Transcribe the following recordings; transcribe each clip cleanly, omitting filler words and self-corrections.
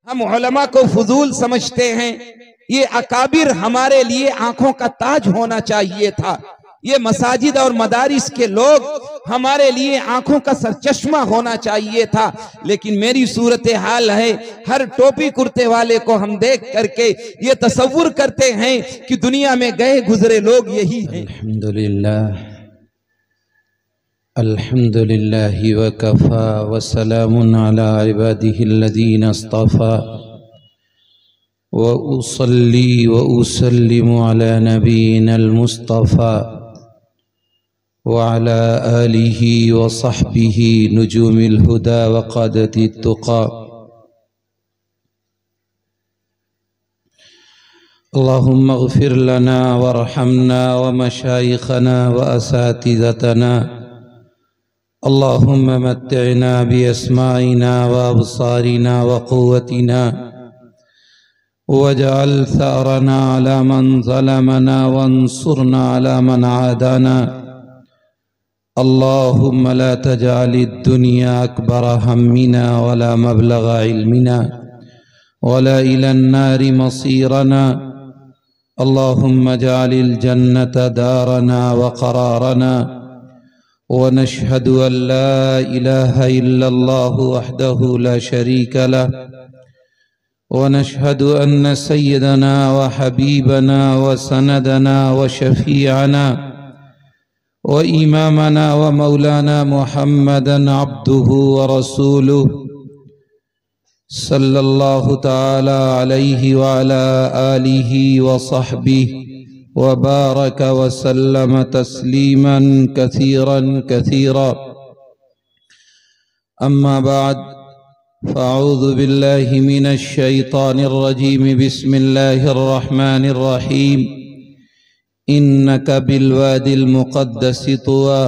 हम उलमा को फजूल समझते हैं। ये अकाबिर हमारे लिए आंखों का ताज होना चाहिए था। ये मसाजिद और मदारिस के लोग हमारे लिए आंखों का सरचश्मा होना चाहिए था। लेकिन मेरी सूरत हाल है, हर टोपी कुर्ते वाले को हम देख करके ये तसव्वुर करते हैं कि दुनिया में गए गुजरे लोग यही हैं। अल्हम्दुलिल्लाह व कफ़ा व सलामुन अला इबादिहिल्लज़ीना इस्तफ़ा व उसल्ली व उसल्लिमु अला नबीनल मुस्तफ़ा व अला आलिहि व सहबिहि नुजूमिल हुदा व क़ादतित तुक़ा। अल्लाहुम्मा अग़फ़िर लना वरहमना व मशाइख़ना व असातिज़तना। अल्लाहुम्मा मत्तिअना बिअस्माइना व अबसारिना व क़ुव्वतिना वजअल थअरना अला मन ज़लमना वंसुरना अला मन आदाना। अल्लाहुम्मा ला तजअलिद दुनिया अकबर हम्मिना वला मबलग इल्मिना वला इलन नारि मसीरना। अल्लाहुम्मा जअलिल जन्नत दारना व क़रारना व नशहदु अन ला इलाहा इल्लल्लाहु वहदहु ला शरीका लह व नशहदु अन्न सय्यदना व हबीबना व सनदना व शफीअना व इमामना व मौलाना मुहम्मदन अब्दुहु व रसूलुहु सल्लल्लाहु तआला अलैहि व अला आलिहि व सहबिहि व बारक व सल्लम तस्लीमन कसीरन कसीरा। अम्मा बाद फ़अऊज़ु बिल्लाहि मिनश शैतानिर रजीम। बिस्मिल्लाहिर रहमानिर रहीम। इन्नका बिलवादिल मुक़द्दसि तुवा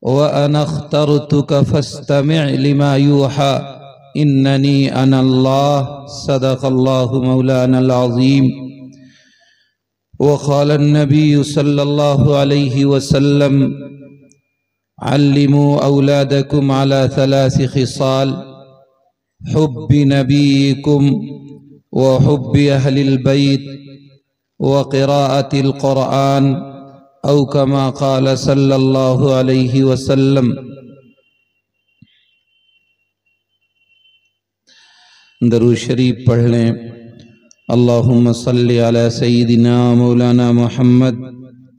व अना अख्तरतुका फस्तमि' लिमा यूहा इन्ननी अनल्लाह। सदक़ल्लाहु मौलानल अज़ीम। वक़ाल नबी सल्लल्लाहु अलैहि वसल्लम अल्लिमू औलादकुम अला थलासी खिसाल हुब्बि नबीकुम व हुब्बि अहलिल बैत व क़िराअतिल क़ुरआन औ कमा क़ाल सल्लल्लाहु अलैहि वसल्लम। दरूद शरीफ पढ़ लें। अल्लाहुम्मा सल्लि अला सय्यिदिना मौलाना मुहम्मद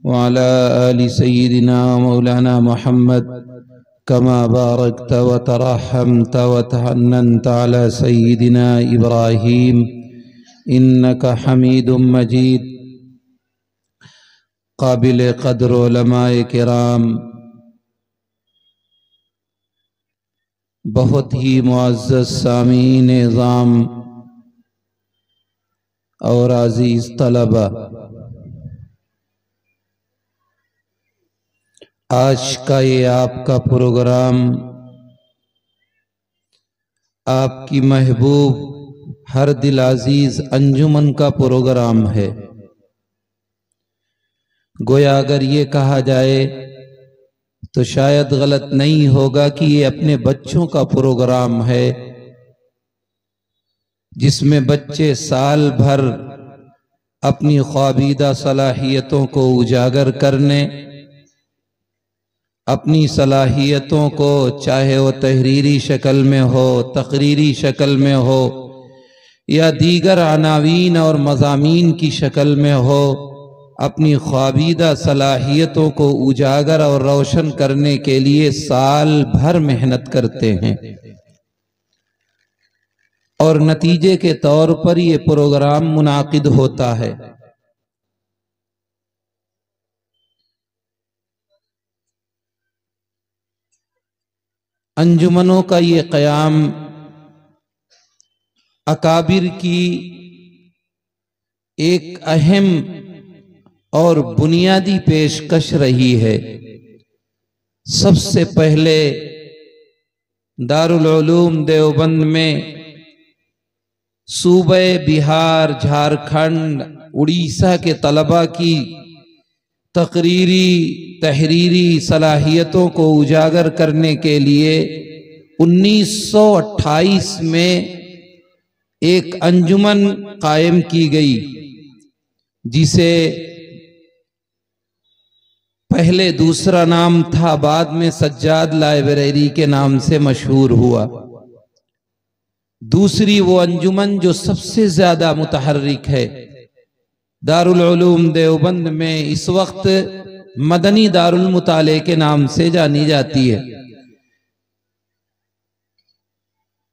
व अला आलि सय्यिदिना मौलाना मुहम्मद कमा बारकत व तरहमत व तहन्ननत अला सय्यिदिना इब्राहीम इन्नका हमीदुम मजीद। काबिल क़द्र उलमाए किराम, बहुत ही मुअज़्ज़ज़ सामीन निज़ाम और अज़ीज़ तलबा, आज का ये आपका प्रोग्राम आपकी महबूब हर दिल अजीज अंजुमन का प्रोग्राम है। गोया अगर ये कहा जाए तो शायद गलत नहीं होगा कि ये अपने बच्चों का प्रोग्राम है, जिसमें बच्चे साल भर अपनी ख्वाबीदा सलाहियतों को उजागर करने, अपनी सलाहियतों को चाहे वो तहरीरी शक्ल में हो, तकरीरी शक्ल में हो या दीगर अनावीन और मज़ामीन की शक्ल में हो, अपनी ख्वाबीदा सलाहियतों को उजागर और रोशन करने के लिए साल भर मेहनत करते हैं और नतीजे के तौर पर ये प्रोग्राम मुनाकिद होता है। अंजुमनों का ये क़याम अकाबिर की एक अहम और बुनियादी पेशकश रही है। सबसे पहले दारुल उलूम देवबंद में सूबे बिहार, झारखंड, उड़ीसा के तलबा की तकरीरी तहरीरी सलाहियतों को उजागर करने के लिए 1928 में एक अंजुमन कायम की गई जिसे पहले दूसरा नाम था, बाद में सज्जाद लाइब्रेरी के नाम से मशहूर हुआ। दूसरी वो अंजुमन जो सबसे ज्यादा मुतहर्रिक है, दारुल उलूम देवबंद में इस वक्त मदनी दारुल मुताले के नाम से जानी जाती है।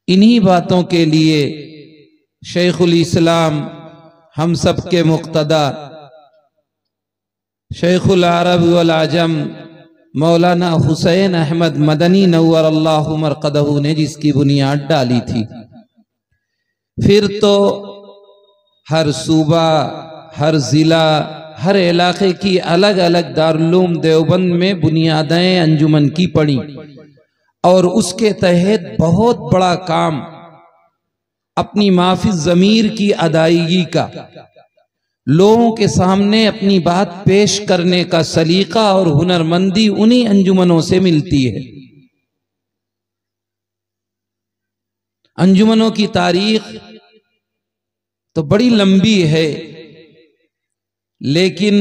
इन्हीं बातों के लिए शेखुल इस्लाम हम सब के मुक्तदा शेखुल अरब वल आजम मौलाना हुसैन अहमद मदनी नव्वर अल्लाहु मरकदहू ने जिसकी बुनियाद डाली थी, फिर तो हर सूबा, हर जिला, हर इलाके की अलग अलग दारुल देवबंद में बुनियादें अंजुमन की पड़ी और उसके तहत बहुत बड़ा काम अपनी माफी ज़मीर की अदायगी का, लोगों के सामने अपनी बात पेश करने का सलीका और हुनरमंदी उन्हीं अंजुमनों से मिलती है। अंजुमनों की तारीख तो बड़ी लंबी है, लेकिन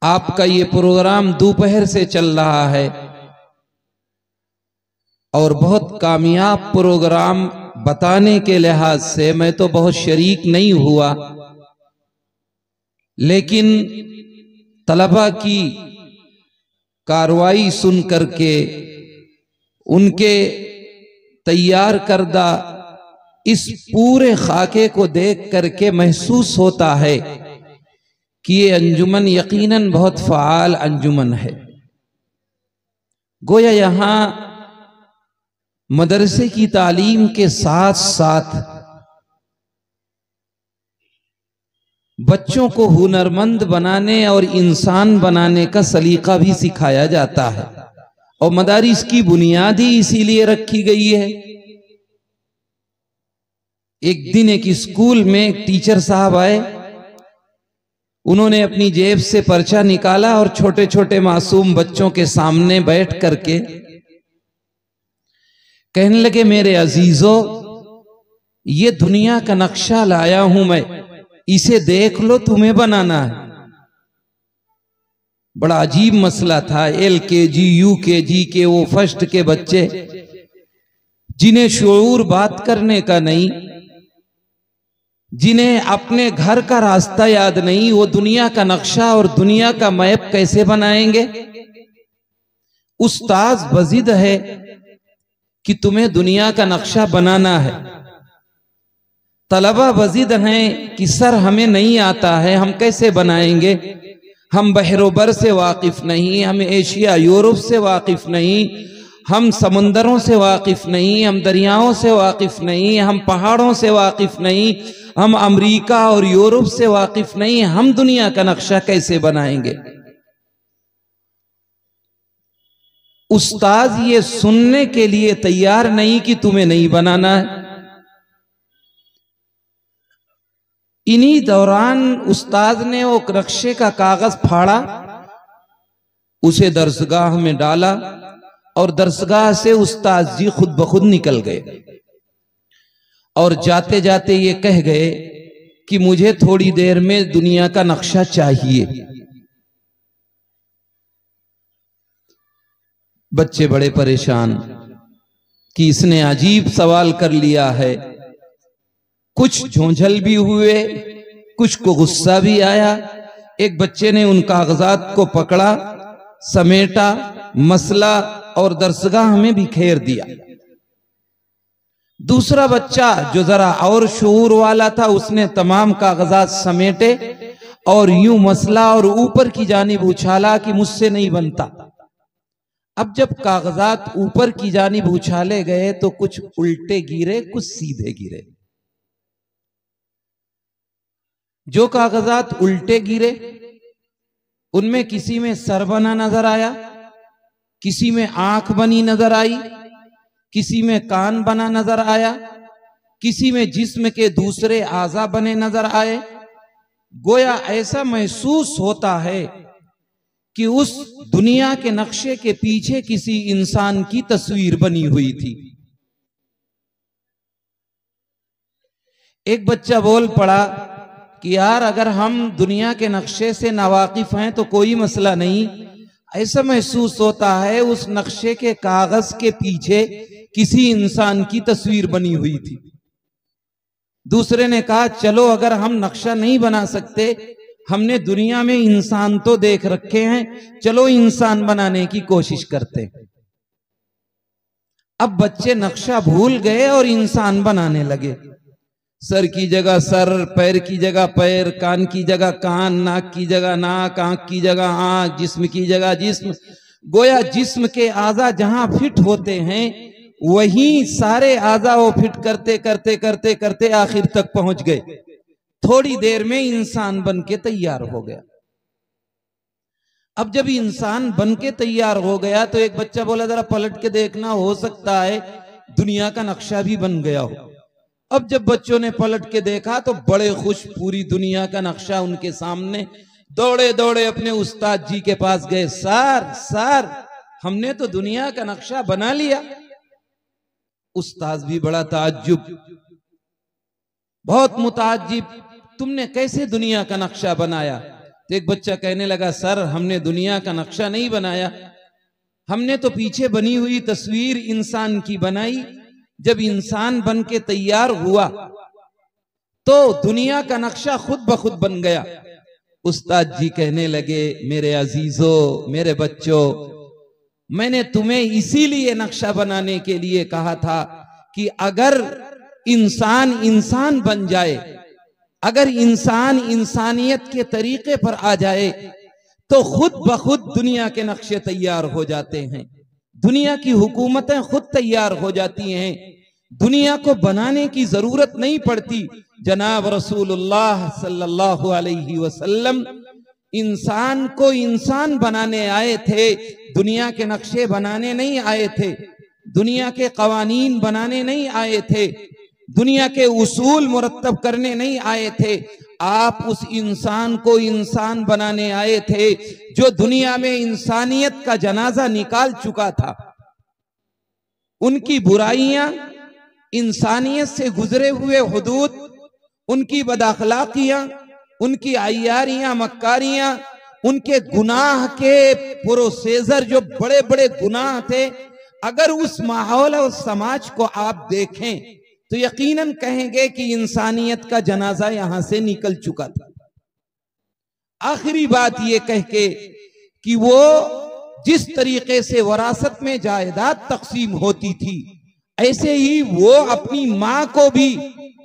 आपका ये प्रोग्राम दोपहर से चल रहा है और बहुत कामयाब प्रोग्राम बताने के लिहाज से मैं तो बहुत शरीक नहीं हुआ, लेकिन तलबा की कार्रवाई सुन करके उनके तैयार करदा इस पूरे खाके को देख करके महसूस होता है कि ये अंजुमन यकीनन बहुत फ़आल अंजुमन है। गोया यहाँ मदरसे की तालीम के साथ साथ बच्चों को हुनरमंद बनाने और इंसान बनाने का सलीका भी सिखाया जाता है और मदारिस की बुनियाद ही इसीलिए रखी गई है। एक दिन एक स्कूल में एक टीचर साहब आए, उन्होंने अपनी जेब से पर्चा निकाला और छोटे छोटे मासूम बच्चों के सामने बैठ करके कहने लगे, मेरे अजीजों, ये दुनिया का नक्शा लाया हूं मैं, इसे देख लो, तुम्हें बनाना है। बड़ा अजीब मसला था। LKG UKG के वो फर्स्ट के बच्चे जिन्हें शऊर बात करने का नहीं, जिन्हें अपने घर का रास्ता याद नहीं, वो दुनिया का नक्शा और दुनिया का मैप कैसे बनाएंगे। उस्ताद वजीद है कि तुम्हें दुनिया का नक्शा बनाना है, तलबा वजीद हैं कि सर हमें नहीं आता है, हम कैसे बनाएंगे, हम बहरोबर से वाकिफ नहीं, हम एशिया यूरोप से वाकिफ नहीं, हम समुंदरों से वाकिफ नहीं, हम दरियाओं से वाकिफ नहीं, हम पहाड़ों से वाकिफ नहीं, हम अमेरिका और यूरोप से वाकिफ नहीं, हम दुनिया का नक्शा कैसे बनाएंगे। उस्ताद ये सुनने के लिए तैयार नहीं कि तुम्हें नहीं बनाना है। इन्हीं दौरान उस्ताद ने वो नक्शे का कागज फाड़ा, उसे दरसगाह में डाला और दरसगाह से उस्ताद जी खुद ब खुद निकल गए और जाते जाते ये कह गए कि मुझे थोड़ी देर में दुनिया का नक्शा चाहिए। बच्चे बड़े परेशान कि इसने अजीब सवाल कर लिया है। कुछ झोंझल भी हुए, कुछ को गुस्सा भी आया। एक बच्चे ने उन कागजात को पकड़ा, समेटा, मसला और दरसगाह में बिखेर दिया। दूसरा बच्चा जो जरा और शऊर वाला था, उसने तमाम कागजात समेटे और यूं मसला और ऊपर की जानिब उछाला कि मुझसे नहीं बनता। अब जब कागजात ऊपर की जानिब उछाले गए तो कुछ उल्टे गिरे, कुछ सीधे गिरे। जो कागजात उल्टे गिरे उनमें किसी में सर बना नजर आया, किसी में आंख बनी नजर आई, किसी में कान बना नजर आया, किसी में जिस्म के दूसरे आज़ा बने नजर आए। गोया ऐसा महसूस होता है कि उस दुनिया के नक्शे के पीछे किसी इंसान की तस्वीर बनी हुई थी। एक बच्चा बोल पड़ा कि यार अगर हम दुनिया के नक्शे से नावाकिफ हैं तो कोई मसला नहीं, ऐसा महसूस होता है उस नक्शे के कागज के पीछे किसी इंसान की तस्वीर बनी हुई थी। दूसरे ने कहा चलो अगर हम नक्शा नहीं बना सकते, हमने दुनिया में इंसान तो देख रखे हैं, चलो इंसान बनाने की कोशिश करते हैं। अब बच्चे नक्शा भूल गए और इंसान बनाने लगे। सर की जगह सर, पैर की जगह पैर, कान की जगह कान, नाक की जगह नाक, आंख की जगह आंख, जिस्म की जगह जिस्म। गोया जिस्म के आज़ा जहां फिट होते हैं वहीं सारे आज़ा वो फिट करते करते करते करते आखिर तक पहुंच गए। थोड़ी देर में इंसान बन के तैयार हो गया। अब जब इंसान बन के तैयार हो गया तो एक बच्चा बोला जरा पलट के देखना, हो सकता है दुनिया का नक्शा भी बन गया हो। अब जब बच्चों ने पलट के देखा तो बड़े खुश, पूरी दुनिया का नक्शा उनके सामने। दौड़े दौड़े अपने उस्ताद जी के पास गए, सर सर हमने तो दुनिया का नक्शा बना लिया। उस्ताद भी बड़ा ताज्जुब, बहुत मुताज्जिब, तुमने कैसे दुनिया का नक्शा बनाया? तो एक बच्चा कहने लगा सर हमने दुनिया का नक्शा नहीं बनाया, हमने तो पीछे बनी हुई तस्वीर इंसान की बनाई। जब इंसान बन के तैयार हुआ तो दुनिया का नक्शा खुद ब खुद बन गया। उस्ताद जी कहने लगे मेरे अजीजों, मेरे बच्चों, मैंने तुम्हें इसीलिए नक्शा बनाने के लिए कहा था कि अगर इंसान इंसान बन जाए, अगर इंसान इंसानियत के तरीके पर आ जाए तो खुद ब खुद दुनिया के नक्शे तैयार हो जाते हैं, दुनिया की हुकूमतें खुद तैयार हो जाती हैं, दुनिया को बनाने की जरूरत नहीं पड़ती। जनाब रसूलुल्लाह सल्लल्लाहु अलैहि वसल्लम इंसान को इंसान बनाने आए थे, दुनिया के नक्शे बनाने नहीं आए थे, दुनिया के कवानीन बनाने नहीं आए थे, दुनिया के उसूल मुरत्तब करने नहीं आए थे। आप उस इंसान को इंसान बनाने आए थे जो दुनिया में इंसानियत का जनाजा निकाल चुका था। उनकी बुराइयां, इंसानियत से गुजरे हुए हुदूद, उनकी बदअखलाकियां, उनकी अय्यारियां, मक्कारियां, उनके गुनाह के प्रोसेसर जो बड़े बड़े गुनाह थे, अगर उस माहौल और समाज को आप देखें तो यकीनन कहेंगे कि इंसानियत का जनाजा यहां से निकल चुका था। आखिरी बात यह कह के कि वो जिस तरीके से वरासत में जायदाद तकसीम होती थी, ऐसे ही वो अपनी मां को भी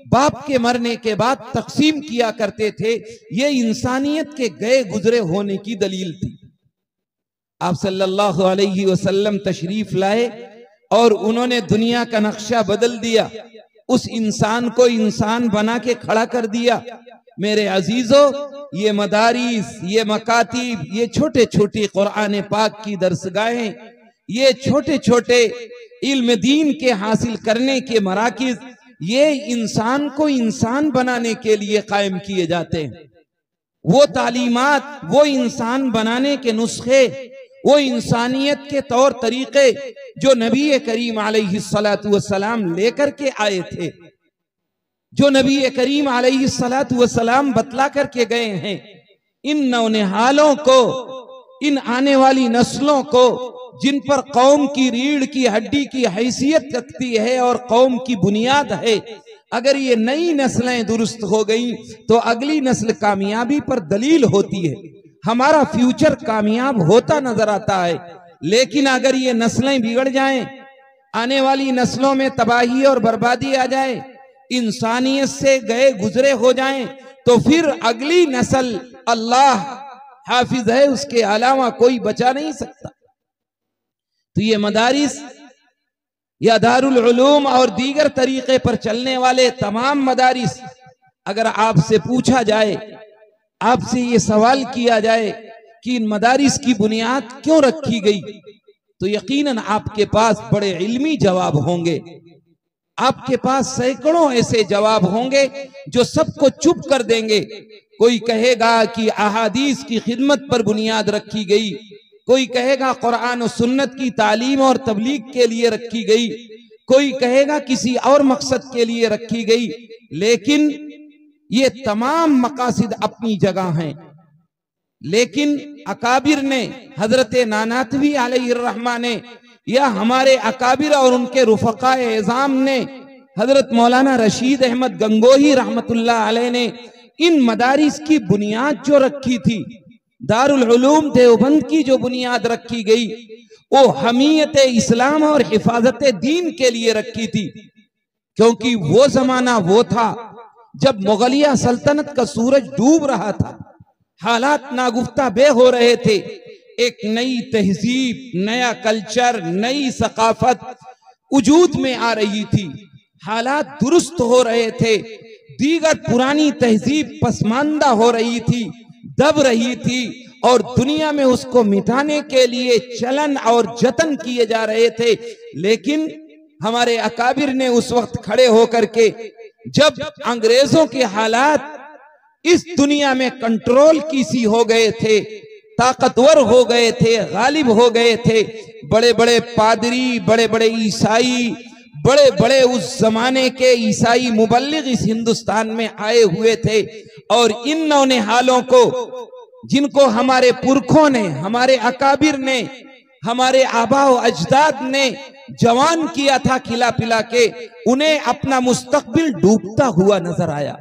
बाप के मरने के बाद तकसीम किया करते थे। ये इंसानियत के गए गुजरे होने की दलील थी। आप सल्लल्लाहु अलैहि वसल्लम तशरीफ लाए और उन्होंने दुनिया का नक्शा बदल दिया, उस इंसान को इंसान बना के खड़ा कर दिया। मेरे अजीजों, ये मदारिस, ये मकातीब, ये छोटे छोटे कुरान पाक की दरसगाहें, ये छोटे छोटे इल्म दीन के हासिल करने के मराकिज, ये इंसान को इंसान बनाने के लिए कायम किए जाते हैं। वो तालीमात, वो इंसान बनाने के नुस्खे, वो इंसानियत के तौर तरीके जो नबी करीम अलैहिस्सलातु वस्सलाम लेकर के आए थे, जो नबी करीम अलैहिस्सलातु वस्सलाम बतला करके गए हैं, इन नौनिहालों को, इन आने वाली नस्लों को, जिन पर कौम की रीढ़ की हड्डी की हैसियत रखती है और कौम की बुनियाद है, अगर ये नई नस्लें दुरुस्त हो गई तो अगली नस्ल कामयाबी पर दलील होती है, हमारा फ्यूचर कामयाब होता नजर आता है। लेकिन अगर ये नस्लें बिगड़ जाएं, आने वाली नस्लों में तबाही और बर्बादी आ जाए, इंसानियत से गए गुजरे हो जाएं, तो फिर अगली नस्ल अल्लाह हाफिज है, उसके अलावा कोई बचा नहीं सकता। तो ये मदारिस या दारुल उलूम और दीगर तरीके पर चलने वाले तमाम मदारिस, अगर आपसे पूछा जाए, आपसे ये सवाल किया जाए कि इन मदारिस की बुनियाद क्यों रखी गई, तो यकीनन आपके पास बड़े इल्मी जवाब होंगे। आपके पास सैकड़ों ऐसे जवाब होंगे जो सबको चुप कर देंगे। कोई कहेगा कि अहादीस की खिदमत पर बुनियाद रखी गई, कोई कहेगा कुरान और सुन्नत की तालीम और तबलीग के लिए रखी गई, कोई कहेगा किसी और मकसद के लिए रखी गई, लेकिन ये तमाम मकासिद अपनी जगह हैं। लेकिन अकाबिर ने, हजरत नानातवी अलैहिर्रहमा ने, या हमारे अकाबिर और उनके रुफकाए एज़ाम ने, हजरत मौलाना रशीद अहमद गंगोही रहमतुल्लाह अलैह ने इन मदारिस की बुनियाद जो रखी थी, दारुल उलूम देवबंद की जो बुनियाद रखी गई, वो हमीयत इस्लाम और हिफाजत दीन के लिए रखी थी। क्योंकि वो जमाना वो था जब मुगलिया सल्तनत का सूरज डूब रहा था, हालात नागुफ्ता बे हो रहे थे, एक नई तहजीब, नया कल्चर, नई सकाफत वजूद में आ रही थी, हालात दुरुस्त हो रहे थे, दीगर पुरानी तहजीब पसमानदा हो रही थी, दब रही थी, और दुनिया में उसको मिटाने के लिए चलन और जतन किए जा रहे थे। लेकिन हमारे अकाबिर ने उस वक्त खड़े होकर के, जब अंग्रेजों के हालात इस दुनिया में कंट्रोल की सी हो गए थे, ताकतवर हो गए थे, गालिब हो गए थे, बड़े बड़े पादरी, बड़े बड़े ईसाई, बड़े बड़े उस जमाने के ईसाई मुबल्लिग इस हिंदुस्तान में आए हुए थे, और इन नौनिहालों को, जिनको हमारे पुरखों ने, हमारे अकाबिर ने, हमारे आबा व अजदाद ने जवान किया था खिला पिला के, उन्हें अपना मुस्तकबिल डूबता हुआ नजर आया।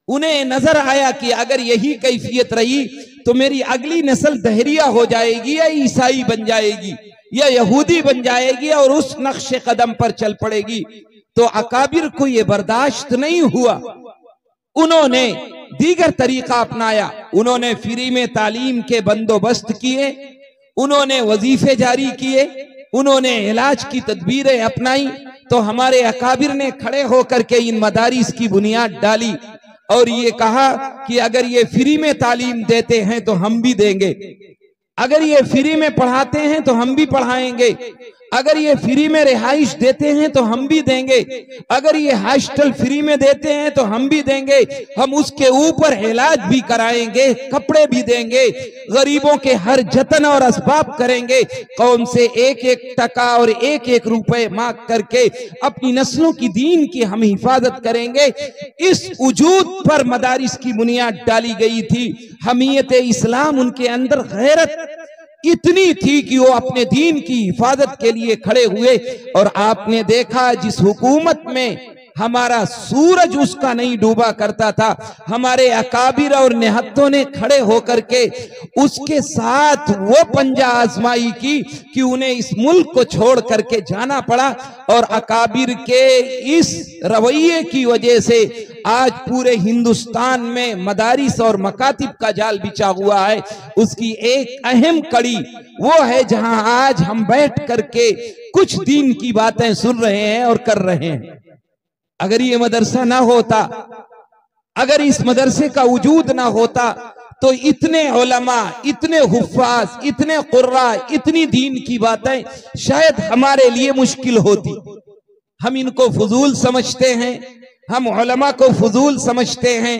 उन्हें नजर आया कि अगर यही कैफियत रही तो मेरी अगली नस्ल दहरिया हो जाएगी, या ईसाई बन जाएगी, या यहूदी बन जाएगी, और उस नक्शे कदम पर चल पड़ेगी। तो अकाबिर को यह बर्दाश्त नहीं हुआ, उन्होंने दीगर तरीका अपनाया। उन्होंने फ्री में तालीम के बंदोबस्त किए, उन्होंने वजीफे जारी किए, उन्होंने इलाज की तदबीरें अपनाई। तो हमारे अकाबिर ने खड़े होकर के इन मदारिस की बुनियाद डाली और ये कहा कि अगर ये फ्री में तालीम देते हैं तो हम भी देंगे, अगर ये फ्री में पढ़ाते हैं तो हम भी पढ़ाएंगे, अगर ये फ्री में रिहाइश देते हैं तो हम भी देंगे, अगर ये हॉस्टल फ्री में देते हैं तो हम भी देंगे, हम उसके ऊपर इलाज भी कराएंगे, कपड़े भी देंगे, गरीबों के हर जतन और असबाब करेंगे, कौम से एक एक टका और एक एक रुपए मांग करके अपनी नस्लों की दीन की हम हिफाजत करेंगे। इस वजूद पर मदारिस की बुनियाद डाली गई थी। हमीयत इस्लाम उनके अंदर गैरत इतनी थी कि वो अपने दीन की हिफाजत के लिए खड़े हुए। और आपने देखा जिस हुकूमत में हमारा सूरज उसका नहीं डूबा करता था, हमारे अकाबिर और निहत्तों ने खड़े होकर के उसके साथ वो पंजा आजमाई की कि उन्हें इस मुल्क को छोड़ करके जाना पड़ा। और अकाबिर के इस रवैये की वजह से आज पूरे हिंदुस्तान में मदारिस और मकातिब का जाल बिछा हुआ है। उसकी एक अहम कड़ी वो है जहां आज हम बैठ करके कुछ दीन की बातें सुन रहे हैं और कर रहे हैं। अगर ये मदरसा ना होता, अगर इस मदरसे का वजूद ना होता तो इतने उलमा, इतने हुफ्फाज, इतने कुर्रा, इतनी दीन की बातें शायद हमारे लिए मुश्किल होती। हम इनको फजूल समझते हैं, हम उलमा को फजूल समझते हैं।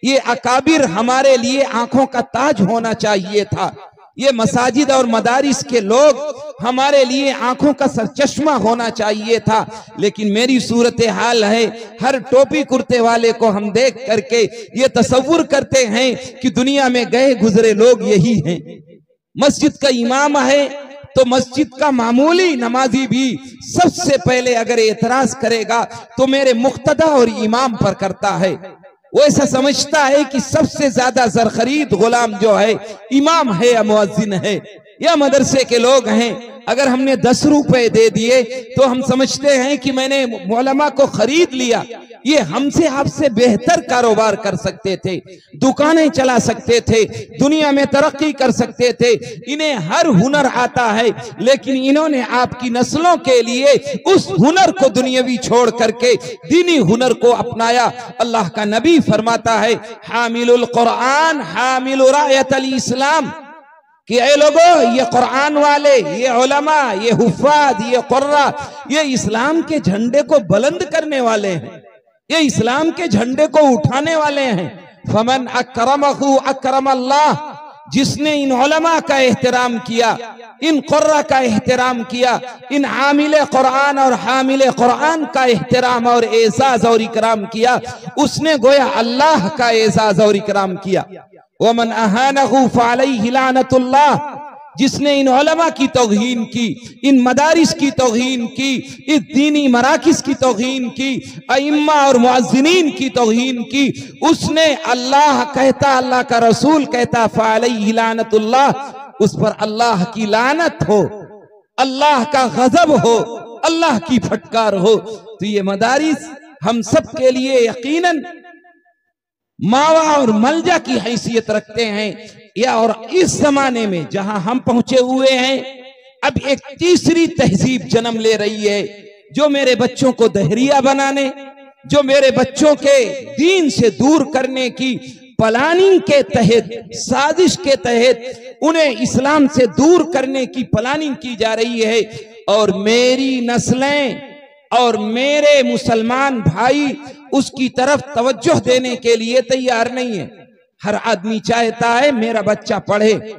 ये अकाबिर हमारे लिए आंखों का ताज होना चाहिए था। ये मसाजिद और मदारिस के लोग हमारे लिए आंखों का सरचश्मा होना चाहिए था। लेकिन मेरी सूरत हाल है, हर टोपी कुर्ते वाले को हम देख करके ये तसव्वुर करते हैं कि दुनिया में गए गुजरे लोग यही हैं। मस्जिद का इमाम है तो मस्जिद का मामूली नमाजी भी सबसे पहले अगर एतराज करेगा तो मेरे मुक्तदा और इमाम पर करता है। वो ऐसा समझता है कि सबसे ज्यादा ज़रख़रीद गुलाम जो है इमाम है या मुअज्जिन है या मदरसे के लोग हैं। अगर हमने 10 रुपए दे दिए तो हम समझते हैं कि मैंने मौलमा को खरीद लिया। ये हमसे आपसे बेहतर कारोबार कर सकते थे, दुकानें चला सकते थे, दुनिया में तरक्की कर सकते थे, इन्हें हर हुनर आता है। लेकिन इन्होंने आपकी नस्लों के लिए उस हुनर को दुनियावी छोड़ करके दीनी हुनर को अपनाया। अल्लाह का नबी फरमाता है, हामिलुल कुरान हामिलु रायतल इस्लाम, कि ऐ लोगों, ये कुरान वाले, ये उलमा, ये हुफ्फाज, ये कुर्रा, ये इस्लाम के झंडे को बुलंद करने वाले हैं, ये इस्लाम के झंडे को उठाने वाले हैं। फमन अकरमहु अकरम अल्लाह, जिसने इन उलमा का एहतराम किया, इन कुर्रा का एहतराम किया, इन आमिल कुरान और हामिल कुरान का एहतराम और एजाज और इकराम किया, उसने गोया अल्लाह का एजाज और इकराम किया। वमन अहानहु फअलैहि लानतुल्लाह, जिसने इन उलमा की तौहीन की, इन मदारिस की तौहीन की, इस दीनी मराकिस की तौहीन की, अइम्मा और मुअज्जिनीन की तौहीन की, उसने अल्लाह कहता, अल्लाह का रसूल कहता फअलैहि लानतुल्लाह, उस पर अल्लाह की लानत हो, अल्लाह का गजब हो, अल्लाह की फटकार हो। तो ये मदारिस हम सब के लिए यकीनन मावा और मलजा की हैसियत रखते हैं। या और इस जमाने में जहां हम पहुंचे हुए हैं, अब एक तीसरी तहजीब जन्म ले रही है, जो मेरे बच्चों को दहरिया बनाने, जो मेरे बच्चों के दीन से दूर करने की प्लानिंग के तहत, साजिश के तहत उन्हें इस्लाम से दूर करने की प्लानिंग की जा रही है। और मेरी नस्लें और मेरे मुसलमान भाई उसकी तरफ तवज्जो देने के लिए तैयार नहीं है। हर आदमी चाहता है मेरा बच्चा पढ़े,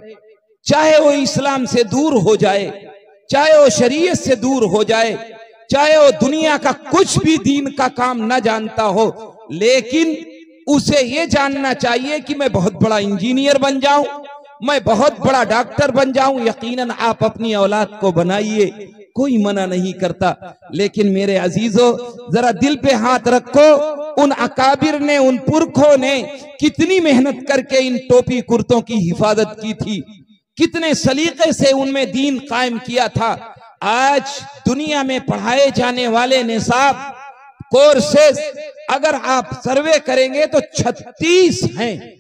चाहे वो इस्लाम से दूर हो जाए, चाहे वो शरीयत से दूर हो जाए, चाहे वो दुनिया का कुछ भी दीन का काम न जानता हो, लेकिन उसे ये जानना चाहिए कि मैं बहुत बड़ा इंजीनियर बन जाऊं, मैं बहुत बड़ा डॉक्टर बन जाऊं। यकीनन आप अपनी औलाद को बनाइए, कोई मना नहीं करता, लेकिन मेरे अजीजों जरा दिल पे हाथ रखो, उन अकाबिर ने, उन पुरखों ने कितनी मेहनत करके इन टोपी कुर्तों की हिफाजत की थी, कितने सलीके से उनमें दीन कायम किया था। आज दुनिया में पढ़ाए जाने वाले निसाब कोर्सेस अगर आप सर्वे करेंगे तो 36 हैं।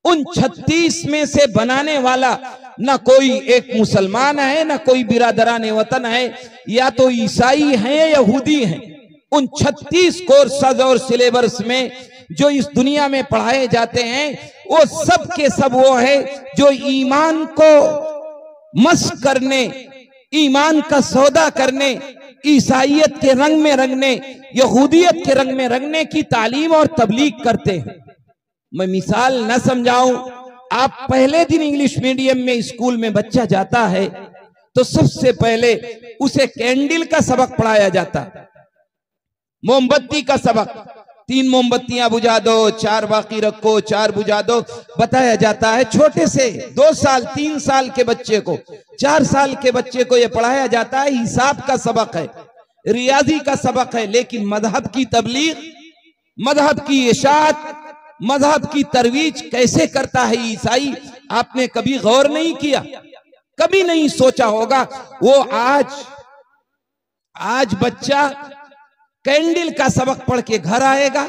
उन 36 में से बनाने वाला न कोई एक मुसलमान है, न कोई बिरादरान वतन है, या तो ईसाई हैं या यहूदी हैं। उन 36 कोर्सेज और सिलेबस में जो इस दुनिया में पढ़ाए जाते हैं, वो सब के सब वो है जो ईमान को मस्क करने, ईमान का सौदा करने, ईसाइयत के रंग में रंगने, यहूदियत के रंग में रंगने की तालीम और तबलीग करते हैं। मैं मिसाल न समझाऊं, आप पहले दिन इंग्लिश मीडियम में स्कूल में बच्चा जाता है तो सबसे पहले उसे कैंडल का सबक पढ़ाया जाता, मोमबत्ती का सबक। 3 मोमबत्तियां बुझा दो, 4 बाकी रखो, 4 बुझा दो, बताया जाता है। छोटे से 2 साल 3 साल के बच्चे को, 4 साल के बच्चे को यह पढ़ाया जाता है। हिसाब का सबक है, रियाजी का सबक है। लेकिन मजहब की तबलीग, मजहब की इशाअत, मजहब की तरवीज कैसे करता है ईसाई, आपने कभी गौर नहीं किया, कभी नहीं सोचा होगा। वो आज बच्चा कैंडल का सबक पढ़ के घर आएगा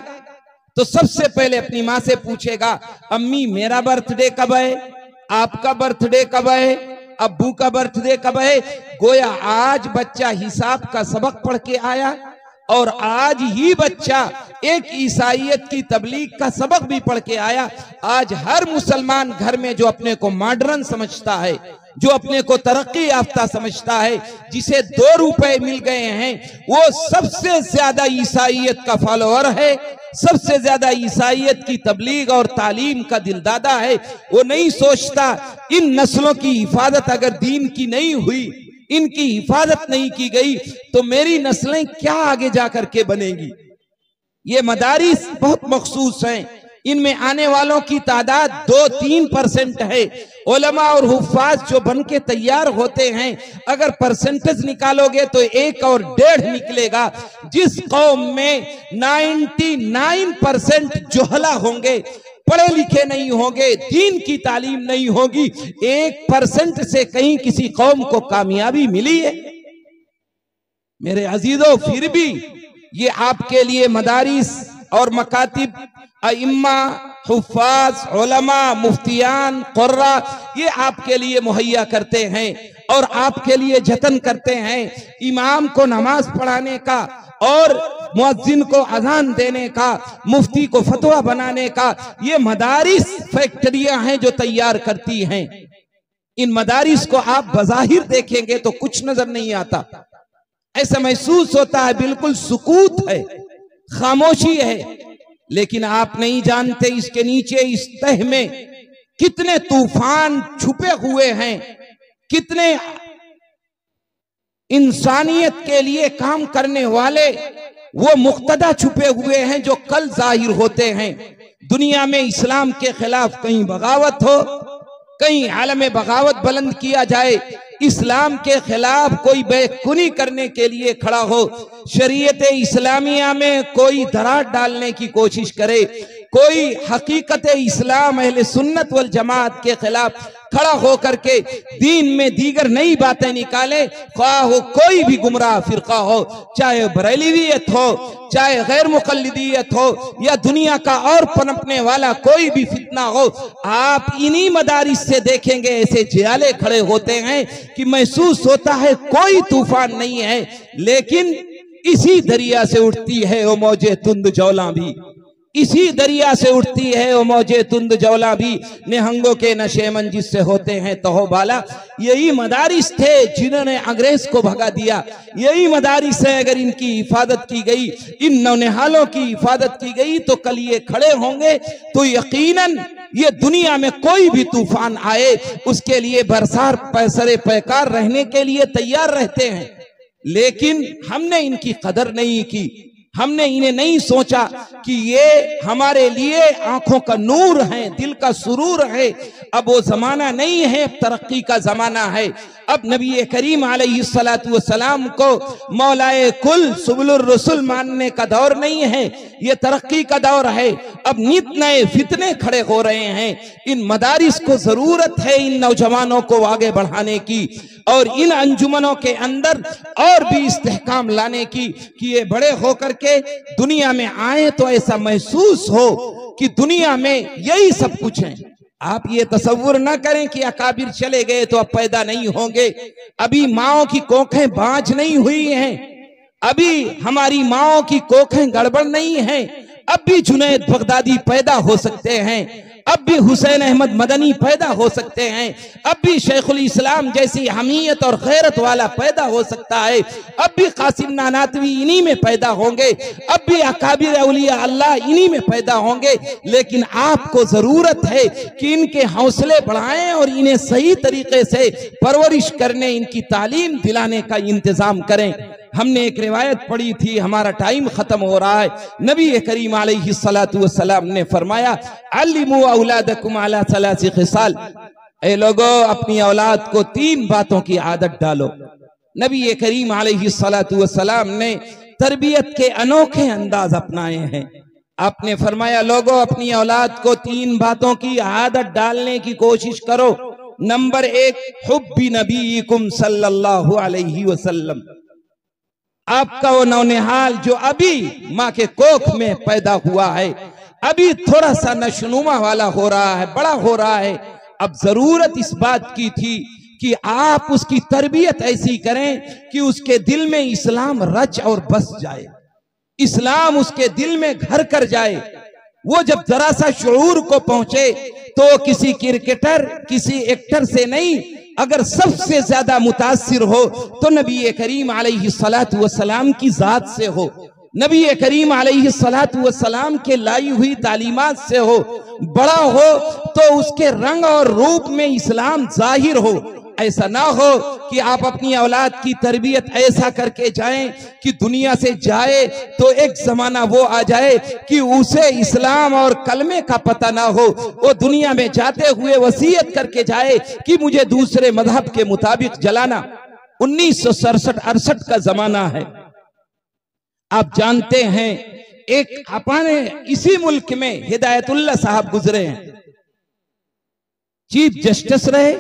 तो सबसे पहले अपनी माँ से पूछेगा, अम्मी मेरा बर्थडे कब है, आपका बर्थडे कब है, अब्बू का बर्थडे कब है। गोया आज बच्चा हिसाब का सबक पढ़ के आया, और आज ही बच्चा एक ईसाइयत की तबलीग का सबक भी पढ़ के आया। आज हर मुसलमान घर में जो अपने को मॉडर्न समझता है, जो अपने को तरक्की याफ्ता समझता है, जिसे 2 रुपए मिल गए हैं, वो सबसे ज्यादा ईसाइयत का फॉलोअर है, सबसे ज्यादा ईसाइयत की तबलीग और तालीम का दिलदादा है। वो नहीं सोचता इन नस्लों की हिफाजत अगर दीन की नहीं हुई, इनकी हिफाजत नहीं की गई, तो मेरी नस्लें क्या आगे जाकर के बनेगी। ये मदारिस बहुत मखसूस हैं, इनमें आने वालों की तादाद 2-3% है। उलमा और हुफ्फाज जो बन के तैयार होते हैं, अगर परसेंटेज निकालोगे तो 1 और 1.5 निकलेगा। जिस कौम में 99% जोहला होंगे, पढ़े लिखे नहीं होंगे, दीन की तालीम नहीं होगी, 1% से कहीं किसी कौम को कामयाबी मिली है? मेरे अजीजों, फिर भी ये आपके लिए मदारिस और मकातिब, अइम्मा, हुफ्फाज, उलमा, मुफ्तियान, कुर्रा, ये आपके लिए मुहैया करते हैं और आपके लिए जतन करते हैं। इमाम को नमाज पढ़ाने का और मुअज्जिन को अजान देने का, मुफ्ती को फतवा बनाने का, ये मदारिस फैक्ट्रियां हैं जो तैयार करती हैं। इन मदारिस को आप बज़ाहिर देखेंगे तो कुछ नजर नहीं आता, ऐसा महसूस होता है बिल्कुल सुकूत है, खामोशी है। लेकिन आप नहीं जानते इसके नीचे, इस तह में कितने तूफान छुपे हुए हैं, कितने इंसानियत के लिए काम करने वाले वो मुक्तदा छुपे हुए हैं जो कल जाहिर होते हैं। दुनिया में इस्लाम के खिलाफ कहीं बगावत हो, कहीं आलम बगावत बुलंद किया जाए, इस्लाम के खिलाफ कोई बेकुनी करने के लिए खड़ा हो, शरीयत इस्लामिया में कोई दरार डालने की कोशिश करे, कोई हकीकत इस्लाम अहले सुन्नत वल जमात के खिलाफ खड़ा होकर के दीन में दीगर नई बातें निकाले, ख्वाह हो कोई भी गुमराह फिरका हो, चाहे बरेलवियत हो, चाहे गैर मुकल्लिदियत हो, या दुनिया का और पनपने वाला कोई भी फितना हो, आप इन्हीं मदारिस से देखेंगे ऐसे जियाले खड़े होते हैं कि महसूस होता है कोई तूफान नहीं है, लेकिन इसी दरिया से उठती है वो मौजे तुंद जौला भी, इसी दरिया से उठती है वो मौजे तुंद जौला भी, निहंगों के नशे मन जिससे होते हैं तहोबाला। यही मदारिस थे जिन्होंने अंग्रेज को भगा दिया, यही मदारिस है अगर इनकी हिफाजत की गई, इन नौनिहालों की हिफाजत की गई तो कल ये खड़े होंगे तो यकीनन ये दुनिया में कोई भी तूफान आए उसके लिए बरसार पैसरे पैकार रहने के लिए तैयार रहते हैं। लेकिन हमने इनकी कदर नहीं की, हमने इन्हें नहीं सोचा कि ये हमारे लिए आंखों का नूर है, दिल का सुरूर है। अब वो जमाना नहीं है, अब तरक्की का जमाना है। अब नबी करीम अलैहिस्सलातु वस्सलाम को मौलाए कुल सुबुलुर रसूल मानने का दौर नहीं है, ये तरक्की का दौर है। अब नित नए फितने खड़े हो रहे हैं, इन मदारिस को जरूरत है इन नौजवानों को आगे बढ़ाने की और इन अंजुमनों के अंदर और भी इस्तेहकाम लाने की कि ये बड़े होकर के दुनिया में आए तो ऐसा महसूस हो कि दुनिया में यही सब कुछ है। आप ये तसव्वुर ना करें कि अकाबिर चले गए तो अब पैदा नहीं होंगे। अभी माओ की कोखें बांझ नहीं हुई हैं, अभी हमारी माओ की कोखें गड़बड़ नहीं हैं, अब भी जुनैद बगदादी पैदा हो सकते हैं, अब भी हुसैन अहमद मदनी पैदा हो सकते हैं, अब भी शेखुल इस्लाम जैसी हमीयत और गैरत वाला पैदा हो सकता है, अब भी कासिम नानातवी इन्हीं में पैदा होंगे, अब भी अकाबिर औलिया अल्लाह इन्हीं में पैदा होंगे। लेकिन आपको जरूरत है कि इनके हौसले बढ़ाएं और इन्हें सही तरीके से परवरिश करने, इनकी तालीम दिलाने का इंतजाम करें। हमने एक रिवायत पढ़ी थी, हमारा टाइम खत्म हो रहा है। नबी करीम अलैहिस्सलातु वस्सलाम ने फरमाया, अल्लिमू औलादकुम अला सलासी खिसाल, ए लोगों अपनी औलाद को 3 बातों की आदत डालो। नबी करीम अलैहिस्सलातु वस्सलाम ने तरबियत के अनोखे अंदाज अपनाए हैं। आपने फरमाया, लोगों अपनी औलाद को 3 बातों की आदत डालने की कोशिश करो। नंबर 1, हुब्बी नबीकुम सल्लल्लाहु अलैहि वसल्लम, आपका वो नौनिहाल जो अभी माँ के कोख में पैदा हुआ है, अभी थोड़ा सा नशनुमा वाला हो रहा है, बड़ा हो रहा है, अब जरूरत इस बात की थी कि आप उसकी तरबियत ऐसी करें कि उसके दिल में इस्लाम रच और बस जाए, इस्लाम उसके दिल में घर कर जाए। वो जब जरा सा शऊर को पहुंचे तो किसी क्रिकेटर, किसी एक्टर से नहीं, अगर सबसे ज्यादा मुतासिर हो तो नबी करीम अलैहिस्सलातु वस्सलाम की जात से हो, नबी करीम अलैहिस्सलातु वस्सलाम के लाई हुई तालीमात से हो। बड़ा हो तो उसके रंग और रूप में इस्लाम जाहिर हो। ऐसा ना हो कि आप अपनी औलाद की तरबियत ऐसा करके जाएं कि दुनिया से जाए तो एक जमाना वो आ जाए कि उसे इस्लाम और कलमे का पता ना हो, वो दुनिया में जाते हुए वसीयत करके जाए कि मुझे दूसरे मजहब के मुताबिक जलाना। 1967-68 का जमाना है। आप जानते हैं, एक अपने इसी मुल्क में हिदायतुल्लाह साहब गुजरे हैं, चीफ जस्टिस रहे,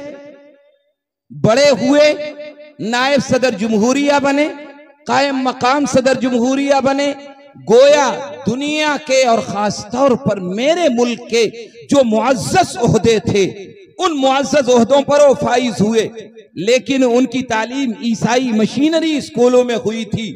बड़े हुए, नायब सदर जमहूरिया बने, कायम मकाम सदर जमहूरिया बने, गोया दुनिया के और खास तौर पर मेरे मुल्क के जो मुअज़्ज़ज़ ओहदे थे उन मुअज़्ज़ज़ ओहदों पर वो फाइज हुए। लेकिन उनकी तालीम ईसाई मशीनरी स्कूलों में हुई थी,